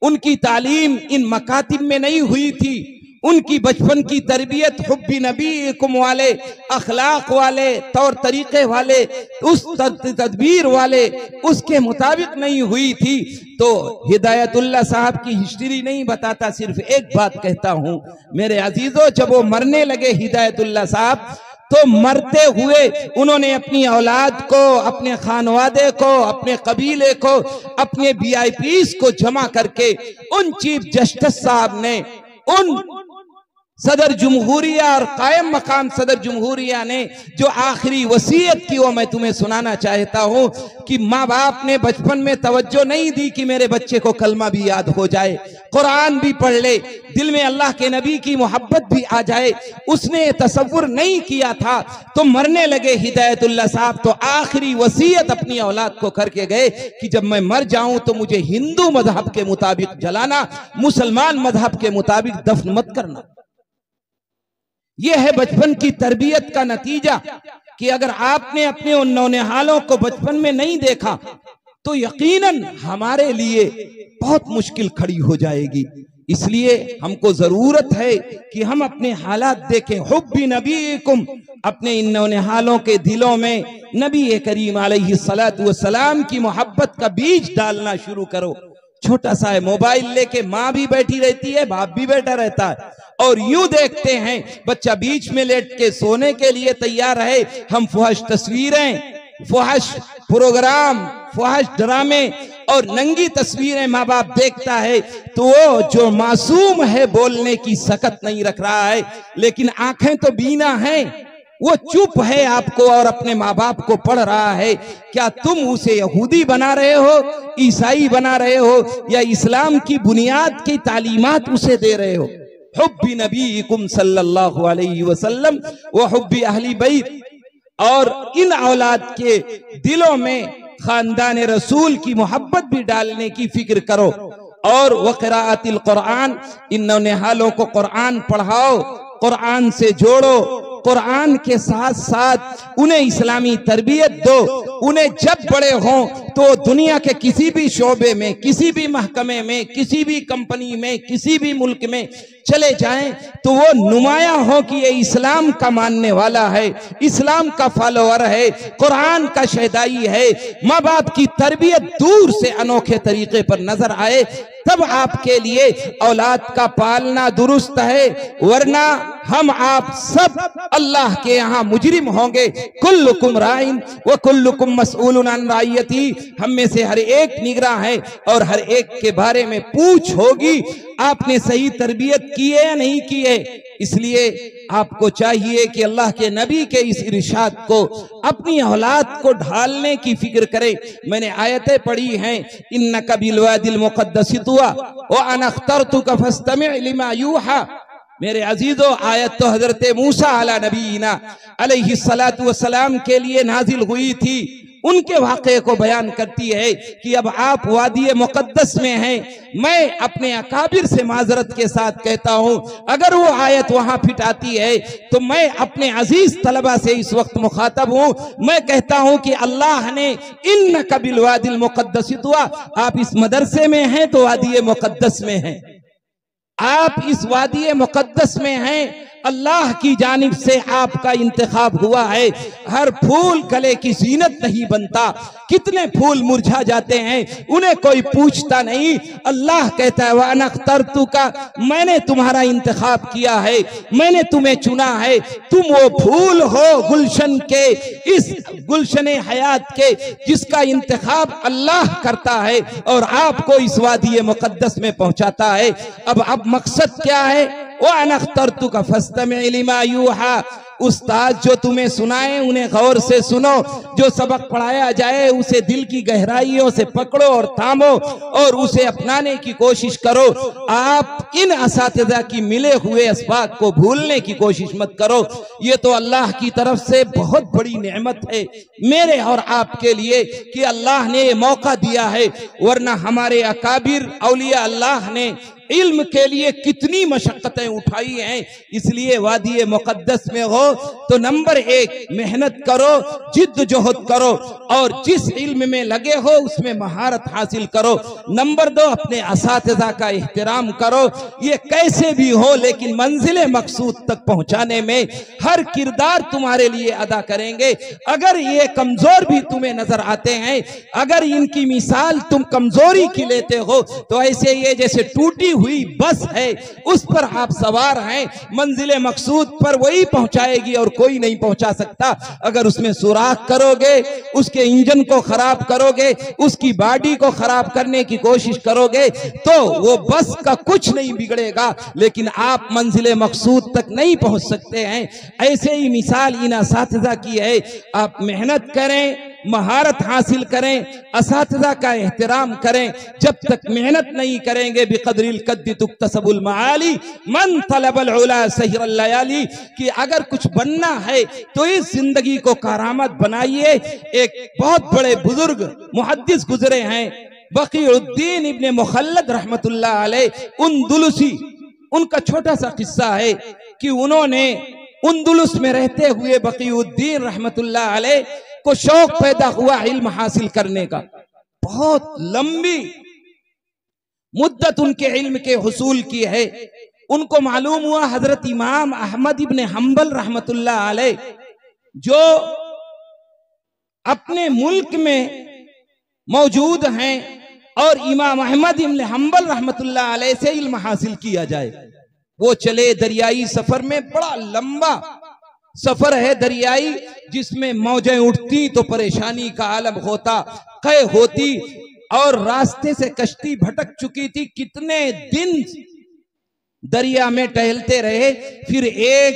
उनकी तालीम इन मकातिब में नहीं हुई थी। उनकी बचपन की तरबियत हुब्बी नबीकुम वाले, अखलाक वाले, तौर तरीके वाले, उस तदबीर वाले, उसके मुताबिक नहीं हुई थी। तो हिदायतुल्लाह साहब की हिस्ट्री नहीं बताता, सिर्फ एक बात कहता हूं मेरे अजीजों, जब वो मरने लगे हिदायतुल्लाह साहब तो मरते हुए उन्होंने अपनी औलाद को, अपने खानवादे को, अपने कबीले को, अपने VIPs को जमा करके उन चीफ जस्टिस साहब ने, उन सदर जमहूरिया और कायम मकाम सदर जमहूरिया ने जो आखिरी वसीयत की वो मैं तुम्हें सुनाना चाहता हूं कि माँ बाप ने बचपन में तवज्जो नहीं दी कि मेरे बच्चे को कलमा भी याद हो जाए, कुरान भी पढ़ ले, दिल में अल्लाह के नबी की मोहब्बत भी आ जाए। उसने तसव्वुर नहीं किया था तो मरने लगे हिदायतुल्लाह साहब, तो आखिरी वसीयत अपनी औलाद को करके गए कि जब मैं मर जाऊं तो मुझे हिंदू मजहब के मुताबिक जलाना, मुसलमान मजहब के मुताबिक दफन मत करना। यह है बचपन की तरबियत का नतीजा कि अगर आपने अपने उन नौनिहालों को बचपन में नहीं देखा तो यकीनन हमारे लिए बहुत मुश्किल खड़ी हो जाएगी। इसलिए हमको जरूरत है कि हम अपने हालात देखें। हुब्बी नबीकुम, अपने इन नौनिहालों के दिलों में नबी करीम अलैहिस्सलातु वस्सलाम की मोहब्बत का बीज डालना शुरू करो। छोटा सा है, मोबाइल लेके माँ भी बैठी रहती है, बाप भी बैठा रहता है और यूं देखते हैं बच्चा बीच में लेट के सोने के लिए तैयार है। हम फुहश तस्वीरें, फुहश प्रोग्राम, फुहश ड्रामे और नंगी तस्वीरें माँ बाप देखता है तो वो जो मासूम है बोलने की सकत नहीं रख रहा है, लेकिन आंखें तो बीना हैं, वो चुप है आपको और अपने माँ बाप को पढ़ रहा है। क्या तुम उसे यहूदी बना रहे हो, ईसाई बना रहे हो, या इस्लाम की बुनियाद की तालीमात उसे दे रहे हो? हुब्बी नबीकुम सल्लल्लाहु अलैहि वसल्लम व हुब्बी अहली बैत, और इन औलाद के दिलों में खानदान रसूल की मोहब्बत भी डालने की फिक्र करो। और वक़राअतिल कुरान, इन नौनिहालों को कुरान पढ़ाओ, कुरान से जोड़ो, कुरान के साथ साथ उन्हें इस्लामी तरबियत दो। उन्हें जब बड़े हों तो दुनिया के किसी भी शोबे में, किसी भी महकमे में, किसी भी कंपनी में, किसी भी मुल्क में चले जाएं तो वो नुमाया हो कि ये इस्लाम का मानने वाला है, इस्लाम का फॉलोअर है, कुरान का शहदाई है। माँ बाप की तरबियत दूर से अनोखे तरीके पर नजर आए, तब आपके लिए औलाद का पालना दुरुस्त है, वरना हम आप सब अल्लाह के यहाँ मुजरिम होंगे। कुल्लुकुम राइन व कुल्लुकुम मसऊलुन अन राइयती, हम में से हर एक निगरान है और हर एक के बारे में पूछ होगी, आपने सही तरबियत की है या नहीं की है। इसलिए आपको चाहिए कि अल्लाह के नबी के इस इरशाद को अपनी औलाद को ढालने की फिक्र करें। मैंने आयतें पढ़ी हैं, इन्नका बिलवादिल मुक़द्दसी तुवा व अना अख्तरतुका फस्तमि' लिमा यूहा। मेरे अजीजों, आयत तो हजरत मूसा अला नबीना अलैहिस्सलातु वस्सलाम के लिए नाजिल हुई थी, उनके वाक़े को बयान करती है कि अब आप वादी मुक़द्दस में हैं। मैं अपने अकाबिर से माजरत के साथ कहता हूं, अगर वो आयत वहां फिट आती है तो मैं अपने अजीज तलबा से इस वक्त मुखातब हूं। मैं कहता हूं कि अल्लाह ने इन्नका बिलवादिल मुक़द्दसी तुवा, आप इस मदरसे में हैं तो वादी मुक़द्दस में हैं, आप इस वादी मुक़द्दस में हैं, अल्लाह की जानिब से आपका इंतखाब हुआ है। हर फूल गले की जीनत नहीं बनता, कितने फूल मुरझा जाते हैं, उन्हें कोई पूछता नहीं। अल्लाह कहता है वा अना अख्तरतुका, मैंने तुम्हारा इंतखाब किया है, मैंने तुम्हें चुना है, तुम वो फूल हो गुलशन के, इस गुलशन हयात के जिसका इंतखाब अल्लाह करता है और आपको इस वादी मुक़द्दस में पहुंचाता है। अब मकसद क्या है? वा अना अख्तरतुका फस्तमि' लिमा यूहा, उस्ताद जो तुम्हें सुनाए उन्हें गौर से सुनो, जो सबक पढ़ाया जाए उसे दिल की गहराइयों से पकड़ो और थामो और उसे अपनाने की कोशिश करो। आप इन असातिज़ा की मिले हुए असबाब को भूलने की कोशिश मत करो। ये तो अल्लाह की तरफ से बहुत बड़ी नेमत है मेरे और आपके लिए कि अल्लाह ने ये मौका दिया है, वरना हमारे अकाबिर औलिया अल्लाह ने इल्म के लिए कितनी मशक्कतें उठाई हैं। इसलिए वादी मुक़द्दस में हो तो नंबर एक मेहनत करो, जिद्दोजहद करो और जिस इल्म में लगे हो उसमें महारत हासिल करो। नंबर दो, अपने असातिज़ा का एहतराम करो। ये कैसे भी हो लेकिन मंजिल मकसूद तक पहुंचाने में हर किरदार तुम्हारे लिए अदा करेंगे। अगर ये कमजोर भी तुम्हें नजर आते हैं, अगर इनकी मिसाल तुम कमजोरी की लेते हो तो ऐसे ये जैसे टूटी हुई बस है, उस पर आप सवार हैं, मंजिले मकसूद पर वही पहुंचाएगी और कोई नहीं पहुंचा सकता। अगर उसमें सुराख करोगे, उसके इंजन को खराब करोगे, उसकी बॉडी को खराब करने की कोशिश करोगे तो वो बस का कुछ नहीं बिगड़ेगा, लेकिन आप मंजिले मकसूद तक नहीं पहुंच सकते हैं। ऐसे ही मिसाल इन असातिज़ा की है। आप मेहनत करें, महारत हासिल करें, असातिज़ा का एहतराम करें। जब तक मेहनत नहीं करेंगे बिक़द्रिल कद्दी तुक्तसबुल मआली मन तलबल उला सहिरल लयाली, कि अगर कुछ बनना है तो इस जिंदगी को करामत बनाइए। एक बहुत बड़े बुजुर्ग मुहद्दिस गुजरे हैं, बकीउद्दीन इब्ने मुखल्लद रहमतुल्लाह अलैह उंदुलुसी। उनका छोटा सा किस्सा है कि उन्होंने उंदुलुस में रहते हुए बकीउद्दीन रहमतुल्लाह अलैह को शौक पैदा हुआ इल्म हासिल करने का। बहुत लंबी मुद्दत उनके इल्म के हुसूल की है। उनको मालूम हुआ हजरत इमाम अहमद इब्ने हंबल रहमतुल्लाह अलैह जो अपने मुल्क में मौजूद हैं और इमाम अहमद इब्ने हंबल रहमतुल्लाह अलैह से इल्म हासिल किया जाए। वो चले दरियाई सफर में, बड़ा लंबा सफर है दरियाई, जिसमें मौजें उठती तो परेशानी का आलम होता, कै होती और रास्ते से कश्ती भटक चुकी थी। कितने दिन दरिया में टहलते रहे, फिर एक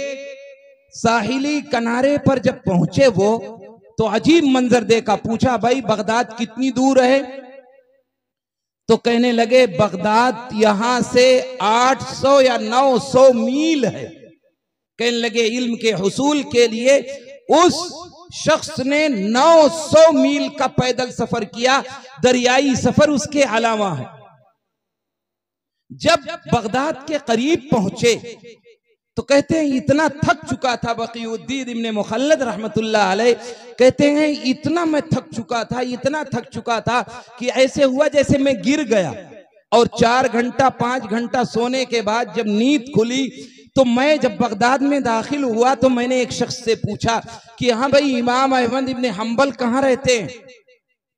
साहिली किनारे पर जब पहुंचे वो तो अजीब मंजर देखा। पूछा, भाई बगदाद कितनी दूर है? तो कहने लगे बगदाद यहां से 800 या 900 मील है। कहने लगे इल्म के हुसूल के लिए उस शख्स ने 900 मील का पैदल सफर किया, दरियाई सफर उसके अलावा है। जब बगदाद के करीब पहुंचे तो कहते हैं इतना थक चुका था बकीउद्दीन इब्ने मुखल्लद रहमतुल्लाह अलैह, कहते हैं इतना मैं थक चुका था, इतना थक चुका था कि ऐसे हुआ जैसे मैं गिर गया। और 4 घंटा 5 घंटा सोने के बाद जब नींद खुली तो मैं जब बगदाद में दाखिल हुआ तो मैंने एक शख्स से पूछा कि हाँ भाई इमाम अहमद इब्ने हंबल कहाँ रहते हैं?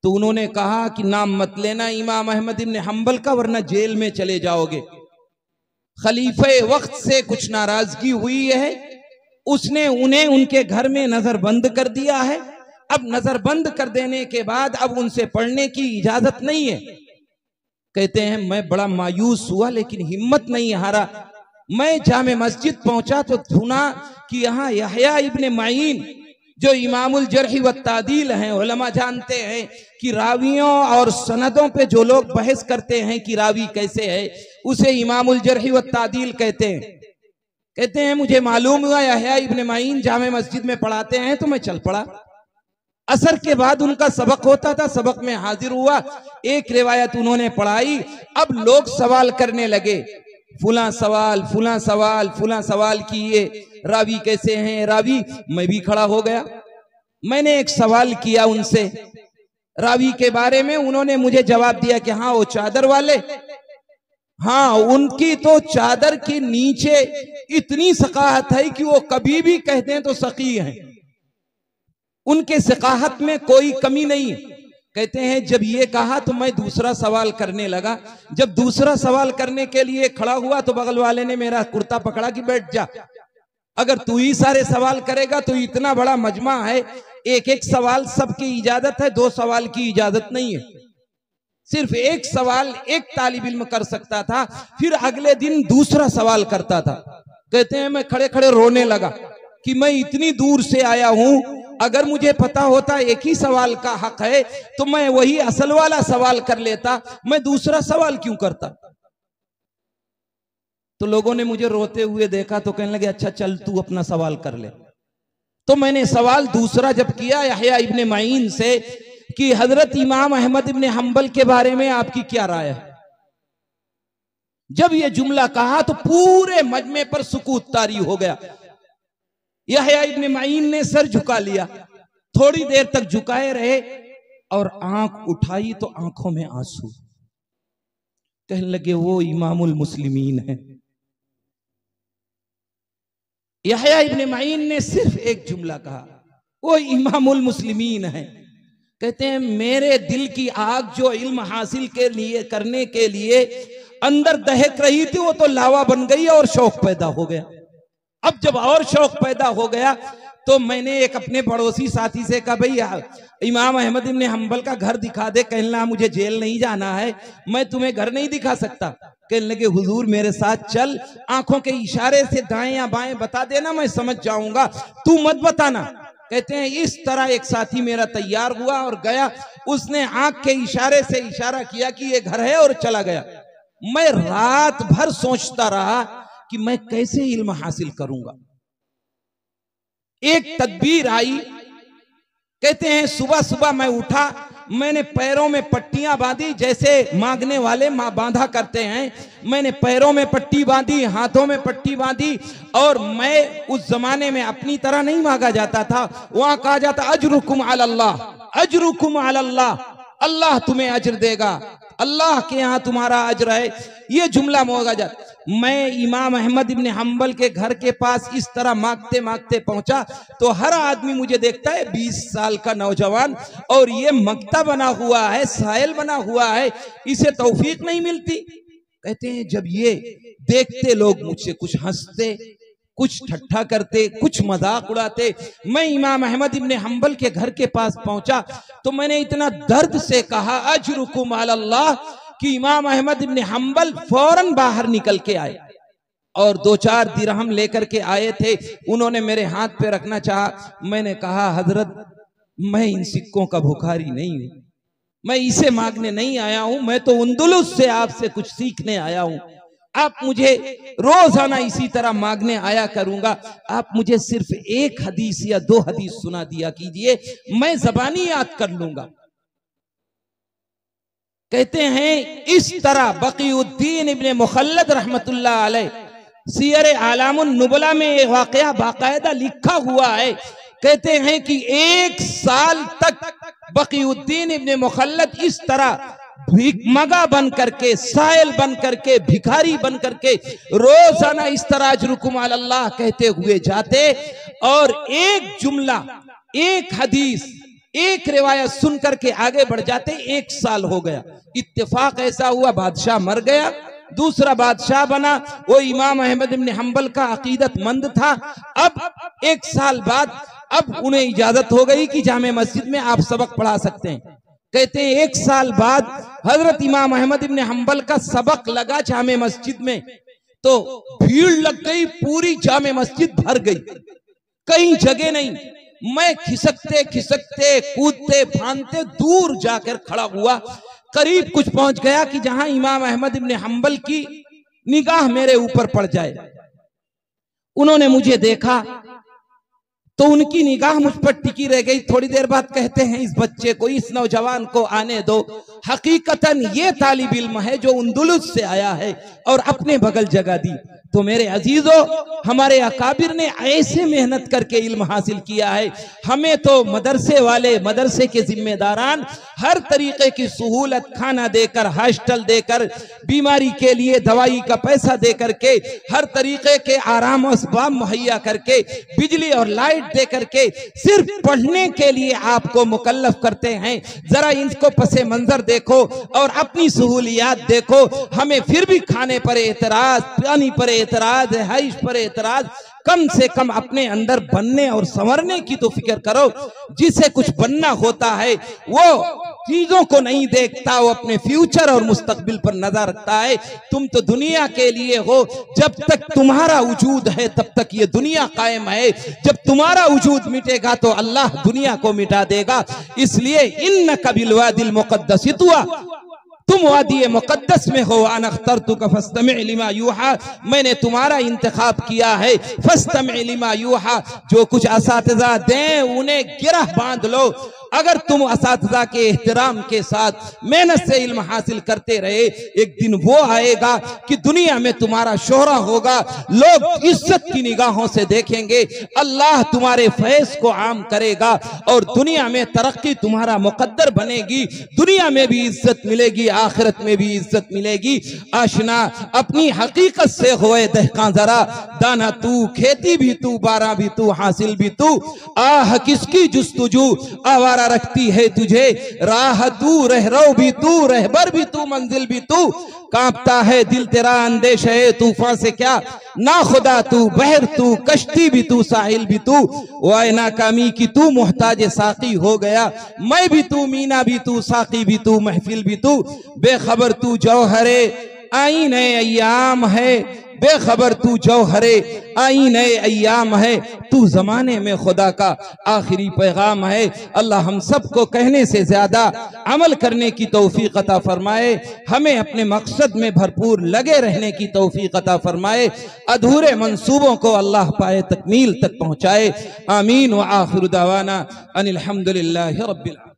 तो उन्होंने कहा कि नाम मत लेना इमाम अहमद इब्ने हंबल का, वरना जेल में चले जाओगे। खलीफे वक्त से कुछ नाराजगी हुई है, उसने उन्हें उनके घर में नजरबंद कर दिया है। अब नजरबंद कर देने के बाद अब उनसे पढ़ने की इजाजत नहीं है। कहते हैं मैं बड़ा मायूस हुआ लेकिन हिम्मत नहीं हारा। मैं जामे मस्जिद पहुंचा तो सुना कि यहाँ यहया इब्ने माइन जो इमामुल जर्ह व तादील हैं, उलमा जानते हैं कि रावियों और सनदों पे जो लोग बहस करते हैं कि रावी कैसे है, उसे इमामुल जर्ह व तादील कहते हैं। कहते हैं मुझे मालूम हुआ यहया इब्ने माइन जामे मस्जिद में पढ़ाते हैं तो मैं चल पड़ा। असर के बाद उनका सबक होता था, सबक में हाजिर हुआ, एक रिवायत उन्होंने पढ़ाई। अब लोग सवाल करने लगे, फुला सवाल फुला सवाल फुला सवाल किए, रावी कैसे हैं रावी। मैं भी खड़ा हो गया, मैंने एक सवाल किया उनसे रावी के बारे में। उन्होंने मुझे जवाब दिया कि हाँ वो चादर वाले, हाँ उनकी तो चादर के नीचे इतनी सकाहत है कि वो कभी भी कहते हैं तो सकी हैं, उनके सकाहत में कोई कमी नहीं है। कहते हैं जब ये कहा तो मैं दूसरा सवाल करने लगा। जब दूसरा सवाल करने के लिए खड़ा हुआ तो बगल वाले ने मेरा कुर्ता पकड़ा कि बैठ जा, अगर तू ही सारे सवाल करेगा तो इतना बड़ा मजमा है, एक एक सवाल सबकी इजाजत है, 2 सवाल की इजाजत नहीं है। सिर्फ एक सवाल एक तालिब इल्म कर सकता था, फिर अगले दिन दूसरा सवाल करता था। कहते हैं मैं खड़े खड़े रोने लगा कि मैं इतनी दूर से आया हूं, अगर मुझे पता होता एक ही सवाल का हक है तो मैं वही असल वाला सवाल कर लेता, मैं दूसरा सवाल क्यों करता। तो लोगों ने मुझे रोते हुए देखा तो कहने लगे अच्छा चल तू अपना सवाल कर ले। तो मैंने सवाल दूसरा जब किया यहया इब्ने माइन से कि हजरत इमाम अहमद इब्ने हंबल के बारे में आपकी क्या राय है, जब ये जुमला कहा तो पूरे मजमे पर सुकूत तारी हो गया। यहया इब्ने माइन ने सर झुका लिया, थोड़ी देर तक झुकाए रहे और आंख उठाई तो आंखों में आंसू। कहने लगे वो इमामुल मुस्लिमीन है। यहया इब्ने माइन ने सिर्फ एक जुमला कहा, वो इमामुल मुस्लिमीन है। कहते हैं मेरे दिल की आग जो इल्म हासिल के लिए करने के लिए अंदर दहक रही थी वो तो लावा बन गई और शौक पैदा हो गया। अब जब और शौक पैदा हो गया तो मैंने एक अपने पड़ोसी साथी से कहा, भाई इमाम अहमद इब्न हंबल का घर दिखा दे। कहना मुझे जेल नहीं जाना है, मैं तुम्हें घर नहीं दिखा सकता। कहने लगे हुजूर मेरे साथ चल, आंखों के इशारे से दाएं या बाएं बता देना, मैं समझ जाऊंगा, तू मत बताना। कहते हैं इस तरह एक साथी मेरा तैयार हुआ और गया, उसने आंख के इशारे से इशारा किया कि ये घर है और चला गया। मैं रात भर सोचता रहा कि मैं कैसे इल्म हासिल करूंगा। एक तदबीर आई, कहते हैं सुबह सुबह मैं उठा, मैंने पैरों में पट्टियां बांधी जैसे मांगने वाले बांधा करते हैं। मैंने पैरों में पट्टी बांधी, हाथों में पट्टी बांधी, और मैं उस जमाने में अपनी तरह नहीं मांगा जाता था, वहां कहा जाता अजरुकुम अलल्लाह, अजरुकुम अलल्लाह, अल्लाह तुम्हें अजर देगा, अल्लाह के यहाँ तुम्हारा अजर है, ये जुमला मांगा जाता। मैं इमाम अहमद इब्न हंबल के घर के पास इस तरह मांगते मांगते पहुंचा तो हर आदमी मुझे देखता है 20 साल का नौजवान, और ये मक्ता बना हुआ है, साहिल बना हुआ है, इसे तौफीक नहीं मिलती। कहते हैं जब ये देखते लोग मुझसे कुछ हंसते, कुछ ठट्ठा करते, कुछ मजाक उड़ाते। मैं इमाम अहमद इब्न हंबल के घर के पास पहुंचा तो मैंने इतना दर्द से कहा अजरुकुम अलल्लाह, कि इमाम अहमद इब्न हंबल फौरन बाहर निकल के आए और 2-4 दिरहम लेकर के आए थे। उन्होंने मेरे हाथ पे रखना चाहा। मैंने कहा हजरत मैं इन सिक्कों का भुखारी नहीं हूं, मैं इसे मांगने नहीं आया हूं, मैं तो अंदलुस से आपसे कुछ सीखने आया हूं। आप मुझे रोजाना इसी तरह मांगने आया करूंगा, आप मुझे सिर्फ 1 हदीस या 2 हदीस सुना दिया कीजिए, मैं ज़बानी याद कर लूंगा। कहते हैं इस तरह बकीउद्दीन इब्ने मुखल्लद रहमतुल्लाह अलैह सियर आलामुन नुबला में ये वाकया बाकायदा लिखा हुआ है। कहते हैं कि 1 साल तक बकीउद्दीन इब्ने मुखल्लद इस तरह भिखमगा बन करके, साइल बन करके, भिखारी बन करके रोजाना इस तरह अजरुकुम अलल्लाह कहते हुए जाते, और एक जुमला, एक हदीस, एक रिवायत सुन करके आगे बढ़ जाते। 1 साल हो गया। इत्तेफाक ऐसा हुआ बादशाह मर गया, दूसरा बादशाह बना, वो इमाम अहमद इब्न हंबल का अकीदतमंद था। अब 1 साल बाद अब उन्हें इजाजत हो गई कि जामे मस्जिद में आप सबक पढ़ा सकते हैं। कहते हैं 1 साल बाद हजरत इमाम अहमद इब्न हंबल का सबक लगा जामे मस्जिद में, तो भीड़ लग गई, पूरी जामे मस्जिद भर गई, कहीं जगह नहीं। मैं खिसकते खिसकते, कूदते फांदते दूर जाकर खड़ा हुआ, करीब कुछ पहुंच गया कि जहां इमाम अहमद इब्न हंबल की निगाह मेरे ऊपर पड़ जाए। उन्होंने मुझे देखा तो उनकी निगाह मुझ पर टिकी रह गई। थोड़ी देर बाद कहते हैं इस बच्चे को, इस नौजवान को आने दो, हकीकतन ये तालिब इल्म है जो अंदलुस से आया है और अपने बगल जगह दी। तो मेरे अजीजों, हमारे अकाबिर ने ऐसे मेहनत करके इल्म हासिल किया है। हमें तो मदरसे वाले, मदरसे के जिम्मेदारान हर तरीके की सहूलत, खाना देकर, हॉस्टल देकर, बीमारी के लिए दवाई का पैसा दे करके, हर तरीके के आराम और असबाब मुहैया करके, बिजली और लाइट दे करके सिर्फ पढ़ने के लिए आपको मुकल्लफ करते हैं। जरा इनको पसे मंजर देखो और अपनी सहूलियात देखो। हमें फिर भी खाने पर एतराज, पानी पर एतराज, रिहाइश पर एतराज। कम से कम अपने अंदर बनने और संवरने की तो फिक्र करो। जिसे कुछ बनना होता है वो चीजों को नहीं देखता, वो अपने फ्यूचर और मुस्तकबिल पर नजर रखता है। तुम तो दुनिया के लिए हो, जब तक तुम्हारा वजूद है तब तक ये दुनिया कायम है। जब तुम्हारा वजूद मिटेगा तो अल्लाह दुनिया को मिटा देगा। इसलिए इन्नका बिल वादिल मुक़द्दस तुआ, तुम वादी मुकद्दस में हो। अना अख्तरतुका फस्तमिअ लिमा यूहा, मैंने तुम्हारा इंतखाब किया है। फस्तमिअ लिमा यूहा, जो कुछ असातिज़ा दें उन्हें गिरह बांध लो। अगर तुम असातिज़ा के एहतराम के साथ मेहनत से इल्म हासिल करते रहे, एक दिन वो आएगा कि दुनिया में तुम्हारा शोहरा होगा, लोग इज्जत की निगाहों से देखेंगे, अल्लाह तुम्हारे फैज़ को आम करेगा और दुनिया में तरक्की तुम्हारा मुकद्दर बनेगी। दुनिया में भी इज्जत मिलेगी, आखिरत में भी इज्जत मिलेगी। आशना अपनी हकीकत से होए दहकां जरा, दाना तू, खेती भी तू, बारा भी तू, हासिल भी तू। आह किसकी जुस्तुजू, आवारा किनारा रखती है तुझे, राह तू, रहरो भी तू, रहबर भी तू, मंजिल भी तू, कांपता है दिल तेरा अंदेशे तूफान से क्या, ना खुदा तू, बहर तू, कश्ती भी तू, साहिल भी तू, वाय नाकामी की तू, मोहताज साकी हो गया, मैं भी तू, मीना भी तू, साकी भी तू, महफिल भी तू, बेखबर तू जौहरे आईने अय्याम है, बेखबर तू जौहरे आईने अय्याम है, तू जमाने में खुदा का आखिरी पैगाम है। अल्लाह हम सबको कहने से ज्यादा अमल करने की तौफीक अता फरमाए, हमें अपने मकसद में भरपूर लगे रहने की तौफीक अता फरमाए, अधूरे मंसूबों को अल्लाह पाए तकमील तक पहुँचाए। आमीन व आखिर दावाना अनिल हम्दुलिल्लाहि रब्बिल आलमीन।